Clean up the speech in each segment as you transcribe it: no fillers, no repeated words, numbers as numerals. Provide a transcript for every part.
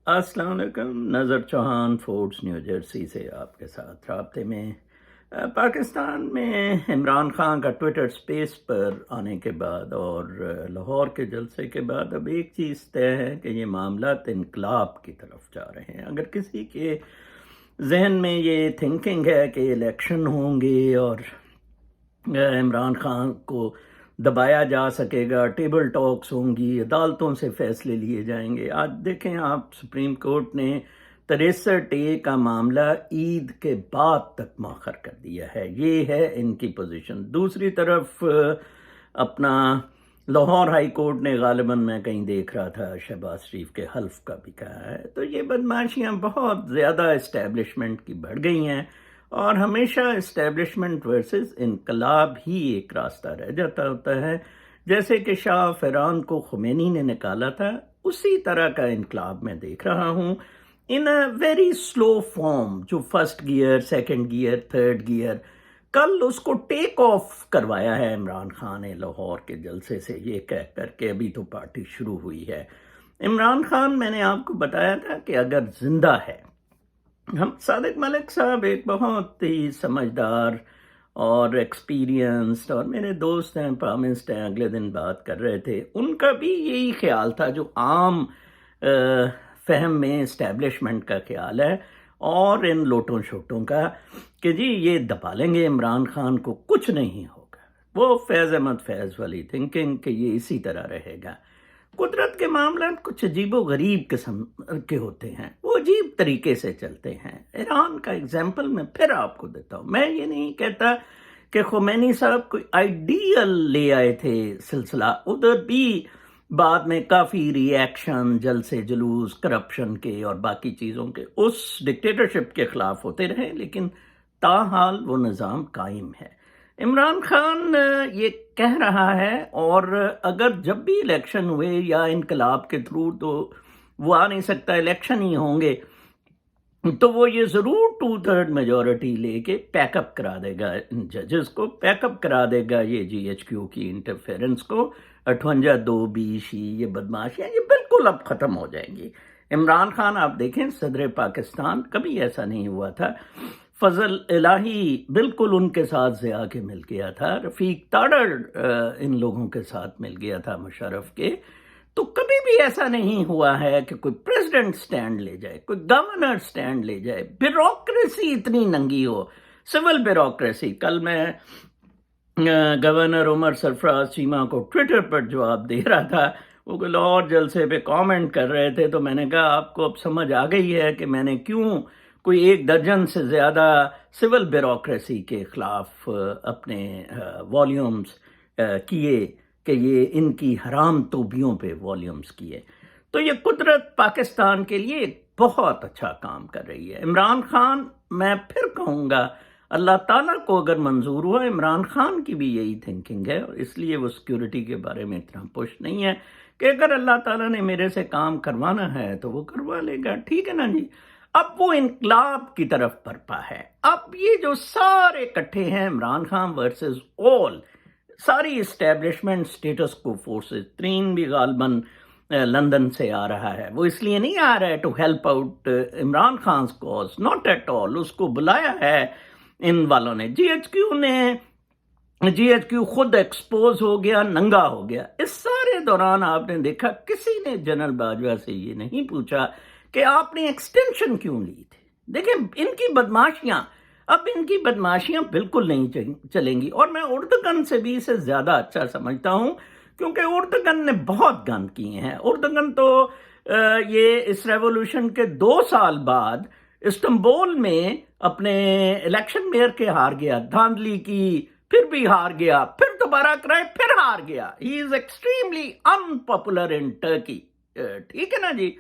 السلام علیکم. نظر چوہان فورٹس نیو جرسی سے آپ کے ساتھ رابطے میں. پاکستان میں عمران خان کا ٹویٹر سپیس پر آنے کے بعد اور لاہور کے جلسے کے بعد اب ایک چیز طے ہے کہ یہ معاملات انقلاب کی طرف جا رہے ہیں. اگر کسی کے ذہن میں یہ تھنکنگ ہے کہ الیکشن ہوں گے اور عمران خان کو دبایا جا سکے گا، ٹیبل ٹاکس ہوں گی، عدالتوں سے فیصلے لیے جائیں گے. آج دیکھیں آپ، سپریم کورٹ نے 63A کا معاملہ عید کے بعد تک مؤخر کر دیا ہے. یہ ہے ان کی پوزیشن. دوسری طرف اپنا لاہور ہائی کورٹ نے غالباً میں کہیں دیکھ رہا تھا شہباز شریف کے حلف کا بھی کہا ہے. تو یہ بدماشیاں بہت زیادہ اسٹیبلشمنٹ کی بڑھ گئی ہیں، اور ہمیشہ اسٹیبلشمنٹ ورسز انقلاب ہی ایک راستہ رہ جاتا ہوتا ہے. جیسے کہ شاہ فرعون کو خمینی نے نکالا تھا، اسی طرح کا انقلاب میں دیکھ رہا ہوں ان اے ویری سلو فارم. جو first gear, second gear, third gear, کل اس کو ٹیک آف کروایا ہے عمران خان نے لاہور کے جلسے سے، یہ کہہ کر کے ابھی تو پارٹی شروع ہوئی ہے. عمران خان، میں نے آپ کو بتایا تھا کہ اگر زندہ ہے، ہم صادق ملک صاحب ایک بہت ہی سمجھدار اور ایکسپیرینسڈ، اور میرے دوست ہیں، پرامسڈ ہیں، اگلے دن بات کر رہے تھے، ان کا بھی یہی خیال تھا جو عام فہم میں اسٹیبلشمنٹ کا خیال ہے اور ان لوٹوں شوٹوں کا، کہ جی یہ دبا لیں گے عمران خان کو، کچھ نہیں ہوگا. وہ فیض احمد فیض والی تھنکنگ کہ یہ اسی طرح رہے گا. قدرت کے معاملات کچھ عجیب و غریب قسم کے ہوتے ہیں، وہ عجیب طریقے سے چلتے ہیں. ایران کا اگزامپل میں پھر آپ کو دیتا ہوں. میں یہ نہیں کہتا کہ خمینی صاحب کوئی آئیڈیل لے آئے تھے سلسلہ، ادھر بھی بعد میں کافی ری ایکشن، جلسے جلوس، کرپشن کے اور باقی چیزوں کے اس ڈکٹیٹرشپ کے خلاف ہوتے رہے، لیکن تاحال وہ نظام قائم ہے. عمران خان یہ کہہ رہا ہے، اور اگر جب بھی الیکشن ہوئے یا انقلاب کے تھرو، تو وہ آ نہیں سکتا، الیکشن ہی ہوں گے، تو وہ یہ ضرور 2/3 میجورٹی لے کے پیک اپ کرا دے گا ان ججز کو، پیک اپ کرا دے گا یہ GHQ کی انٹرفیرنس کو. 58(2)(B)(C) یہ بدماشیاں یہ بالکل اب ختم ہو جائیں گی. عمران خان آپ دیکھیں، صدر پاکستان، کبھی ایسا نہیں ہوا تھا. فضل الہی بالکل ان کے ساتھ ضیاء کے مل گیا تھا، رفیق تاڑڑ ان لوگوں کے ساتھ مل گیا تھا مشرف کے. تو کبھی بھی ایسا نہیں ہوا ہے کہ کوئی پریزیڈنٹ سٹینڈ لے جائے، کوئی گورنر سٹینڈ لے جائے. بیوروکریسی اتنی ننگی ہو، سول بیوروکریسی. کل میں گورنر عمر سرفراز چیمہ کو ٹویٹر پر جواب دے رہا تھا، وہ لاہور جلسے پہ کامنٹ کر رہے تھے، تو میں نے کہا آپ کو اب سمجھ آ گئی ہے کہ میں نے کیوں کوئی 1 درجن سے زیادہ سول بیوروکریسی کے خلاف اپنے والیومز کیے، کہ یہ ان کی حرام توبیوں پہ والیومز کیے. تو یہ قدرت پاکستان کے لیے ایک بہت اچھا کام کر رہی ہے. عمران خان، میں پھر کہوں گا، اللہ تعالیٰ کو اگر منظور ہوا، عمران خان کی بھی یہی تھنکنگ ہے، اور اس لیے وہ سیکیورٹی کے بارے میں اتنا پش نہیں ہے کہ اگر اللہ تعالیٰ نے میرے سے کام کروانا ہے تو وہ کروا لے گا. ٹھیک ہے نا جی. اب وہ انقلاب کی طرف برپا ہے. اب یہ جو سارے کٹھے ہیں، عمران خان ورسز آل، ساری اسٹیبلشمنٹ، اسٹیٹس کو فورسز، ترین بھی غالباً لندن سے آ رہا ہے. وہ اس لیے نہیں آ رہا ہے to help out Imran Khan's cause, not at all. اس کو بلایا ہے ان والوں نے. جی ایچ کیو خود ایکسپوز ہو گیا، ننگا ہو گیا. اس سارے دوران آپ نے دیکھا کسی نے جنرل باجوہ سے یہ نہیں پوچھا کہ آپ نے ایکسٹینشن کیوں لی تھی. دیکھیں ان کی بدماشیاں، اب ان کی بدماشیاں بالکل نہیں چلیں گی. اور میں اردگن سے بھی اسے زیادہ اچھا سمجھتا ہوں، کیونکہ اردگن نے بہت گند کیے ہیں. اردگن تو یہ اس ریولوشن کے 2 سال بعد استنبول میں اپنے الیکشن میئر کے ہار گیا، دھاندلی کی، پھر بھی ہار گیا، پھر دوبارہ کرائے، پھر ہار گیا. ہی از ایکسٹریملی انپاپولر ان ٹرکی. ٹھیک ہے نا جی.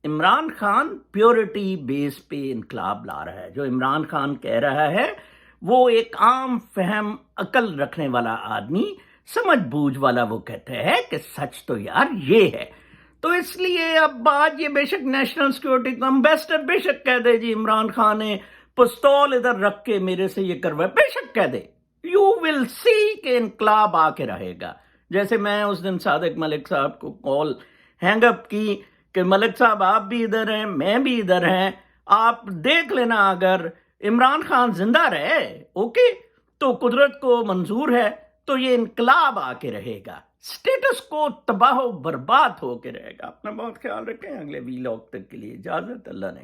عمران خان پیورٹی بیس پہ انقلاب لا رہا ہے. جو عمران خان کہہ رہا ہے وہ ایک عام فہم، عقل رکھنے والا آدمی، سمجھ بوجھ والا، وہ کہتا ہے کہ سچ تو یار یہ ہے. تو اس لیے اب آج یہ بے شک نیشنل سیکیورٹی کا امبیسڈر بے شک کہہ دے جی عمران خان نے پستول ادھر رکھ کے میرے سے یہ کروایا، بے شک کہہ دے. یو ول سی کہ انقلاب آ کے رہے گا. جیسے میں اس دن صادق ملک صاحب کو کال ہینگ اپ کی کہ ملک صاحب آپ بھی ادھر ہیں، میں بھی ادھر ہیں، آپ دیکھ لینا اگر عمران خان زندہ رہے اوکے تو قدرت کو منظور ہے تو یہ انقلاب آ کے رہے گا، سٹیٹس کو تباہ و برباد ہو کے رہے گا۔ اپنا بہت خیال رکھیں، اگلے ویلاگ تک کے لیے اجازت، اللہ نے